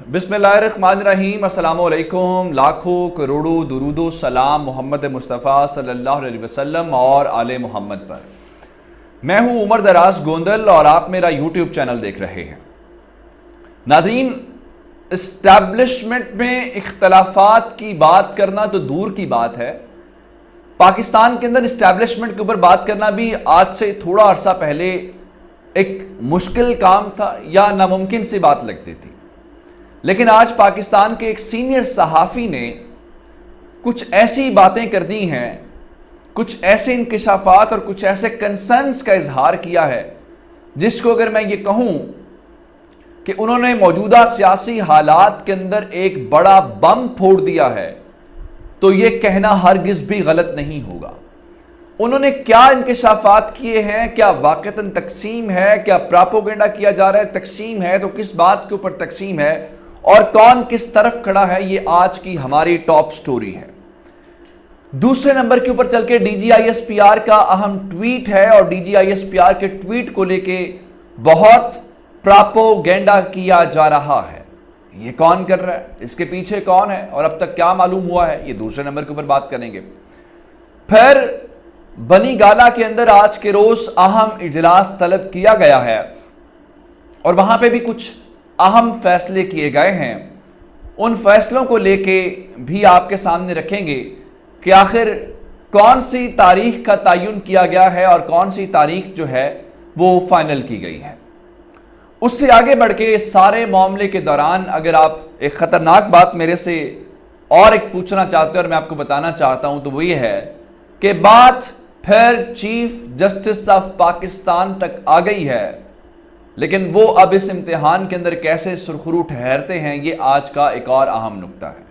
बिस्मिल्लाहिर्रहमानिर्रहीम। अस्सलामु अलैकुम। लाखों करोड़ों दुरूदो सलाम मोहम्मद मुस्तफ़ा सल्लल्लाहु अलैहि वसल्लम और आले मोहम्मद पर। मैं हूँ उमर दराज गोंदल और आप मेरा यूट्यूब चैनल देख रहे हैं। नाज़रीन, इस्टेब्लिशमेंट में इख्तलाफात की बात करना तो दूर की बात है, पाकिस्तान के अंदर इस्टेब्लिशमेंट के ऊपर बात करना भी आज से थोड़ा अरसा पहले एक मुश्किल काम था या नामुमकिन सी बात लगती थी। लेकिन आज पाकिस्तान के एक सीनियर सहाफ़ी ने कुछ ऐसी बातें कर दी हैं, कुछ ऐसे इंकिशाफात और कुछ ऐसे कंसर्न्स का इजहार किया है जिसको अगर मैं ये कहूँ कि उन्होंने मौजूदा सियासी हालात के अंदर एक बड़ा बम फोड़ दिया है, तो ये कहना हरगिज़ भी गलत नहीं होगा। उन्होंने क्या इंकिशाफात किए हैं, क्या वाक़तन तकसीम है, क्या प्रोपेगेंडा किया जा रहा है, तकसीम है तो किस बात के ऊपर तकसीम है और कौन किस तरफ खड़ा है, ये आज की हमारी टॉप स्टोरी है। दूसरे नंबर के ऊपर चल के DGISPR का अहम ट्वीट है और DGISPR के ट्वीट को लेके बहुत प्रोपेगेंडा किया जा रहा है। ये कौन कर रहा है, इसके पीछे कौन है और अब तक क्या मालूम हुआ है, ये दूसरे नंबर के ऊपर बात करेंगे। फिर बनी गाला के अंदर आज के रोज अहम इजलास तलब किया गया है और वहां पे भी कुछ अहम फैसले किए गए हैं। उन फैसलों को लेके भी आपके सामने रखेंगे कि आखिर कौन सी तारीख का तयन किया गया है और कौन सी तारीख जो है वो फाइनल की गई है। उससे आगे बढ़ के इस सारे मामले के दौरान अगर आप एक ख़तरनाक बात मेरे से और एक पूछना चाहते हो और मैं आपको बताना चाहता हूं तो वो ये है कि बात फिर चीफ जस्टिस ऑफ पाकिस्तान तक आ गई है, लेकिन वो अब इस इम्तिहान के अंदर कैसे सुरखरू ठहरते हैं ये आज का एक और अहम नुक्ता है।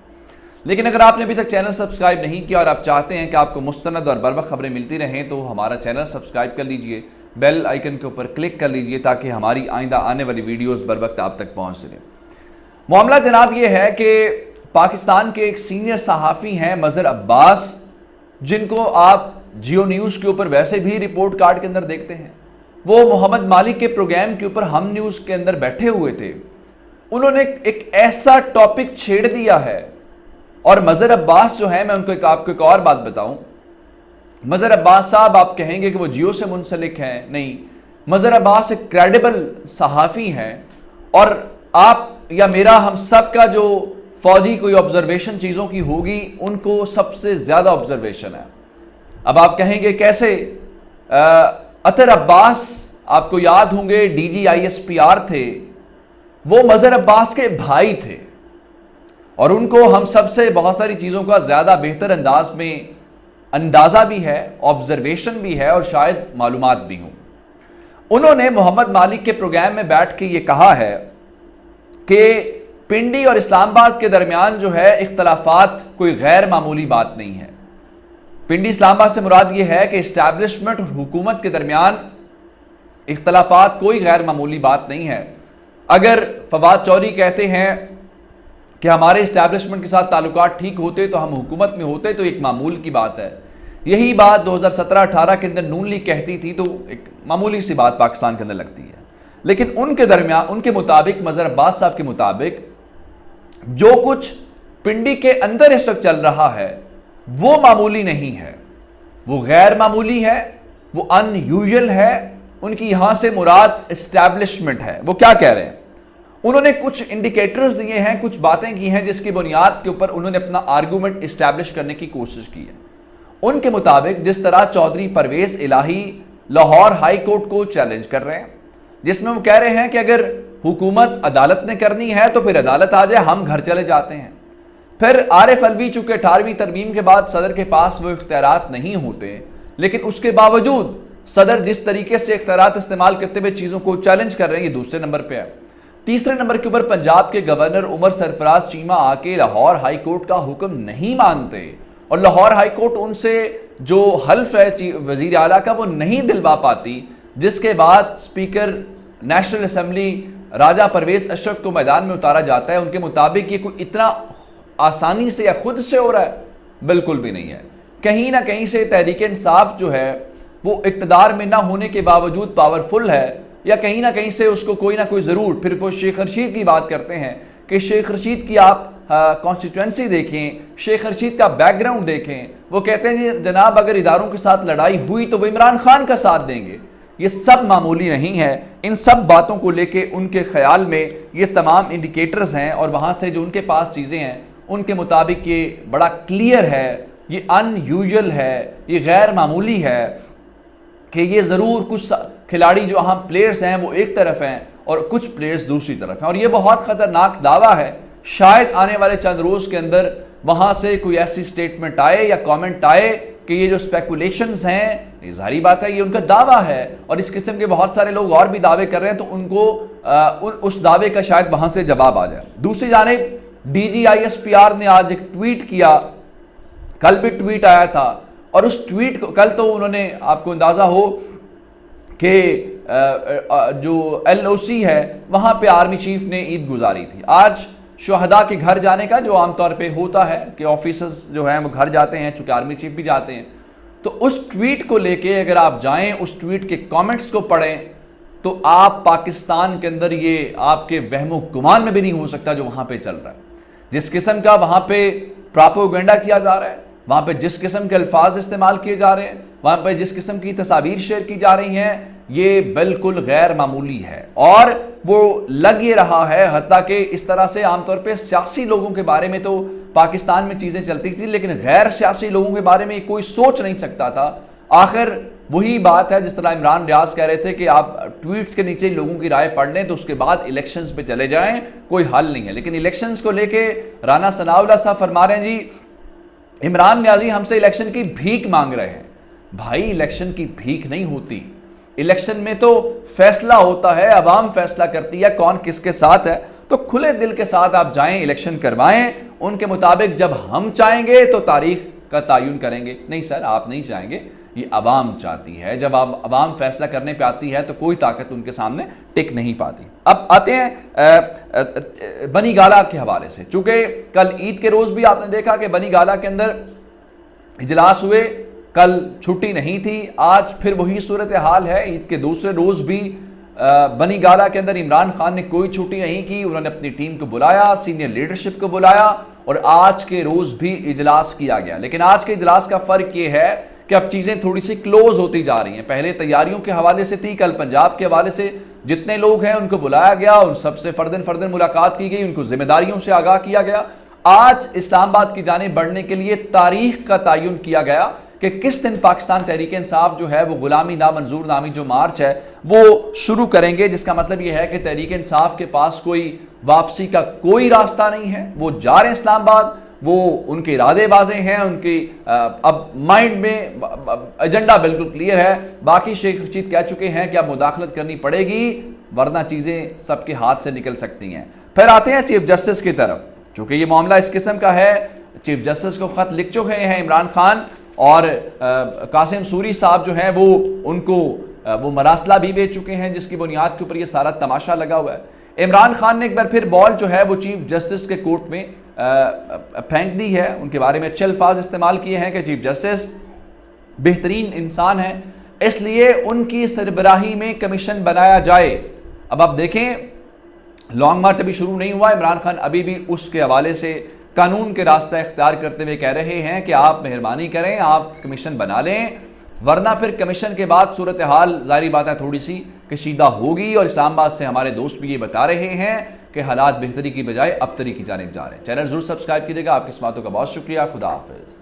लेकिन अगर आपने अभी तक चैनल सब्सक्राइब नहीं किया और आप चाहते हैं कि आपको मुस्तनद और बर वक्त खबरें मिलती रहें तो हमारा चैनल सब्सक्राइब कर लीजिए, बेल आइकन के ऊपर क्लिक कर लीजिए ताकि हमारी आइंदा आने वाली वीडियोस बर वक्त आप तक पहुंच सकें। मामला जनाब ये है कि पाकिस्तान के एक सीनियर सहाफ़ी हैं मज़हर अब्बास, जिनको आप जियो न्यूज़ के ऊपर वैसे भी रिपोर्ट कार्ड के अंदर देखते हैं। वो मोहम्मद मालिक के प्रोग्राम के ऊपर हम न्यूज़ के अंदर बैठे हुए थे। उन्होंने एक ऐसा टॉपिक छेड़ दिया है और मज़हर अब्बास जो है, मैं उनको आपको एक और बात बताऊं, मज़हर अब्बास साहब आप कहेंगे कि वो जियो से मुंसलिक हैं, नहीं, मज़हर अब्बास एक क्रेडिबल सहाफ़ी हैं और आप या मेरा हम सब का जो फौजी कोई ऑब्जर्वेशन चीज़ों की होगी उनको सबसे ज़्यादा ऑब्जर्वेशन है। अब आप कहेंगे कैसे, अतर अब्बास आपको याद होंगे DGISPR थे, वो मज़हर अब्बास के भाई थे और उनको हम सबसे बहुत सारी चीज़ों का ज़्यादा बेहतर अंदाज में अंदाज़ा भी है, ऑब्जर्वेशन भी है और शायद मालूमात भी हों। उन्होंने मोहम्मद मालिक के प्रोग्राम में बैठ के ये कहा है कि पिंडी और इस्लामाबाद के दरमियान जो है इख्तलाफात कोई गैर मामूली बात नहीं है। पिंडी इस्लामाबाद से मुराद ये है कि इस्टेब्लिशमेंट और हुकूमत के दरमियान इख्तलाफात कोई गैर मामूली बात नहीं है। अगर फवाद चौधरी कहते हैं कि हमारे इस्टेब्लिशमेंट के साथ ताल्लुकात ठीक होते तो हम हुकूमत में होते तो एक मामूल की बात है। यही बात 2017-18 के अंदर नून लीग कहती थी तो एक मामूली सी बात पाकिस्तान के अंदर लगती है। लेकिन उनके दरमियान, उनके मुताबिक, मज़हर अब्बास साहब के मुताबिक, जो कुछ पिंडी के अंदर इस वक्त चल रहा है वो मामूली नहीं है, वो गैर मामूली है, वो अनयूजुअल है। उनकी यहां से मुराद इस्टेब्लिशमेंट है। वो क्या कह रहे हैं, उन्होंने कुछ इंडिकेटर्स दिए हैं, कुछ बातें की हैं जिसकी बुनियाद के ऊपर उन्होंने अपना आर्गूमेंट इस्टेब्लिश करने की कोशिश की है। उनके मुताबिक जिस तरह चौधरी परवेज इलाही लाहौर हाई कोर्ट को चैलेंज कर रहे हैं, जिसमें वो कह रहे हैं कि अगर हुकूमत अदालत ने करनी है तो फिर अदालत आ जाए, हम घर चले जाते हैं। फिर आरिफ अलवी चूंकि 18वीं तरमीम के बाद सदर के पास वो इख्तियारात नहीं होते, लेकिन उसके बावजूद सदर जिस तरीके से इख्तियारात इस्तेमाल करते हुए चीज़ों को चैलेंज कर रहे हैं, ये दूसरे नंबर पे है। तीसरे नंबर के ऊपर पंजाब के गवर्नर उमर सरफराज चीमा आके लाहौर हाई कोर्ट का हुक्म नहीं मानते और लाहौर हाई कोर्ट उनसे जो हल्फ है वजीर आला का वो नहीं दिलवा पाती, जिसके बाद स्पीकर नेशनल असम्बली राजा परवेज अशरफ को मैदान में उतारा जाता है। उनके मुताबिक ये कोई इतना आसानी से या खुद से हो रहा है, बिल्कुल भी नहीं है। कहीं ना कहीं से तहरीक इंसाफ जो है वो इक़्तिदार में ना होने के बावजूद पावरफुल है, या कहीं ना कहीं से उसको कोई ना कोई ज़रूर, फिर वो शेख रशीद की बात करते हैं کہ شیخ رشید کی آپ کانسٹیٹوئنسی دیکھیں، شیخ رشید کا بیک گراؤنڈ دیکھیں، وہ کہتے ہیں جی جناب اگر اداروں کے ساتھ لڑائی ہوئی تو وہ عمران خان کا ساتھ دیں گے۔ یہ سب معمولی نہیں ہے، ان سب باتوں کو لے کے ان کے خیال میں یہ تمام انڈیکیٹرز ہیں، اور وہاں سے جو ان کے پاس چیزیں ہیں ان کے مطابق یہ بڑا کلیئر ہے، یہ ان یوزول ہے، یہ غیر معمولی ہے کہ یہ ضرور کچھ کھلاڑی جو اہم پلیئرز ہیں وہ ایک طرف ہیں اور کچھ پلیئرز دوسری طرف ہیں، اور یہ بہت خطرناک دعویٰ ہے۔ شاید آنے والے چند روز کے اندر وہاں سے کوئی ایسی سٹیٹمنٹ آئے یا کامنٹ آئے کہ یہ جو سپیکولیشنز ہیں، یہ ظاہری بات ہے یہ ان کا دعویٰ ہے، اور اس قسم کے بہت سارے لوگ اور بھی دعوے کر رہے ہیں، تو ان کو اس دعوے کا شاید وہاں سے جواب آ جائے۔ دوسری جانب D G I S P R نے آج ایک ٹویٹ کیا، کل بھی ٹویٹ آیا تھا، اور اس ٹویٹ کو کل تو انہوں نے آپ کو اندازہ ہو کہ جو ایل او سی ہے وہاں پہ آرمی چیف نے عید گزاری تھی۔ آج شہداء کے گھر جانے کا جو عام طور پہ ہوتا ہے کہ آفیسرز جو ہیں وہ گھر جاتے ہیں، چونکہ آرمی چیف بھی جاتے ہیں، تو اس ٹویٹ کو لے کے اگر آپ جائیں، اس ٹویٹ کے کامنٹس کو پڑھیں، تو آپ پاکستان کے اندر یہ آپ کے وہم و گمان میں بھی نہیں ہو سکتا جو وہاں پہ چل رہا ہے، جس قسم کا وہاں پہ پراپوگنڈا کیا جا رہا ہے، وہاں پہ جس قسم کے الفاظ استعمال کیے جا رہے ہیں، وہاں پہ جس قسم کی تصاویر شیئر کی جا رہی ہیں، یہ بالکل غیر معمولی ہے، اور وہ لگ یہ رہا ہے حتیٰ کہ اس طرح سے عام طور پہ سیاسی لوگوں کے بارے میں تو پاکستان میں چیزیں چلتی تھی، لیکن غیر سیاسی لوگوں کے بارے میں کوئی سوچ نہیں سکتا تھا۔ آخر وہی بات ہے جس طرح عمران ریاض کہہ رہے تھے کہ آپ ٹویٹس کے نیچے لوگوں کی رائے پڑھ لیں تو اس کے بعد الیکشنز پہ چلے جائیں، کوئی حل نہیں ہے، لیکن الیکشنز کو لے کے رانا ثناء اللہ صاحب فرما رہے ہیں جی عمران نیازی ہم سے الیکشن کی بھیک مانگ رہے ہیں۔ بھائی الیکشن کی بھیک نہیں ہوتی، الیکشن میں تو فیصلہ ہوتا ہے، عوام فیصلہ کرتی ہے کون کس کے ساتھ ہے، تو کھلے دل کے ساتھ آپ جائیں، الیکشن کروائیں، ان کے مطابق جب ہم چاہیں گے تو تاریخ کا تعین کریں گے۔ نہیں سر آپ نہیں چاہیں گے، یہ عوام چاہتی ہے، جب عوام فیصلہ کرنے پہ آتی ہے تو کوئی طاقت ان کے سامنے ٹک نہیں پاتی۔ اب آتے ہیں بنی گالہ کے حوالے سے، چونکہ کل عید کے روز بھی آپ نے دیکھا کہ بنی گالہ کے اندر اجلاس ہوئے، کل چھٹی نہیں تھی، آج پھر وہی صورتحال ہے، عید کے دوسرے روز بھی بنی گالہ کے اندر عمران خان نے کوئی چھٹی نہیں کی، انہوں نے اپنی ٹیم کو بلایا، سینئر لیڈرشپ کو بلایا، اور آج کے روز بھی اجلاس کیا گیا۔ لیکن آج کے اجلاس کا فرق یہ ہے کہ اب چیزیں تھوڑی سی کلوز ہوتی جا رہی ہیں، پہلے تیاریوں کے حوالے سے تھی، کل پنجاب کے حوالے سے جتنے لوگ ہیں ان کو بلایا گیا، ان سب سے فردن ملاقات کی گئی، ان کو ذمہ داریوں سے آگاہ کیا گیا۔ آج اسلام آباد کی جانب بڑھنے کے لیے تاریخ کا تعین کیا گیا کہ کس دن پاکستان تحریک انصاف جو ہے وہ غلامی نامنظور نامی جو مارچ ہے وہ شروع کریں گے، جس کا مطلب یہ ہے کہ تحریک انصاف کے پاس کوئی واپسی کا کوئی راستہ نہیں ہے، وہ جا رہے ہیں اسلام آباد، وہ ان کے ارادے واضح ہیں، ان کی اب مائنڈ میں ایجنڈا بالکل کلیئر ہے۔ باقی شیخ رشید کہہ چکے ہیں کہ اب مداخلت کرنی پڑے گی ورنہ چیزیں سب کے ہاتھ سے نکل سکتی ہیں۔ پھر آتے ہیں چیف جسٹس کی طرف، چونکہ یہ معاملہ اس قسم کا ہے، چیف جسٹس کو خط لکھ چکے ہیں عمران خان، اور قاسم سوری صاحب جو ہیں وہ ان کو وہ مراسلہ بھی بھیج چکے ہیں، جس کی بنیاد کے اوپر یہ سارا تماشا لگا ہوا ہے۔ عمران خان نے ایک بار پھر بال جو ہے وہ چیف جسٹس کے کورٹ میں پھینک دی ہے، ان کے بارے میں اچھے الفاظ استعمال کیے ہیں کہ چیف جسٹس بہترین انسان ہیں، اس لیے ان کی سربراہی میں کمیشن بنایا جائے۔ اب آپ دیکھیں لانگ مارچ ابھی شروع نہیں ہوا، عمران خان ابھی بھی اس کے حوالے سے قانون کے راستہ اختیار کرتے ہوئے کہہ رہے ہیں کہ آپ مہربانی کریں، آپ کمیشن بنا لیں، ورنہ پھر کمیشن کے بعد صورتحال ظاہری بات ہے تھوڑی سی کشیدہ ہوگی، اور اسلام آباد سے ہمارے دوست بھی یہ بتا رہے ہیں کہ حالات بہتری کی بجائے ابتری کی جانب جا رہے ہیں۔ چینل ضرور سبسکرائب کیجیے گا، آپ کی اس باتوں کا بہت شکریہ، خدا حافظ۔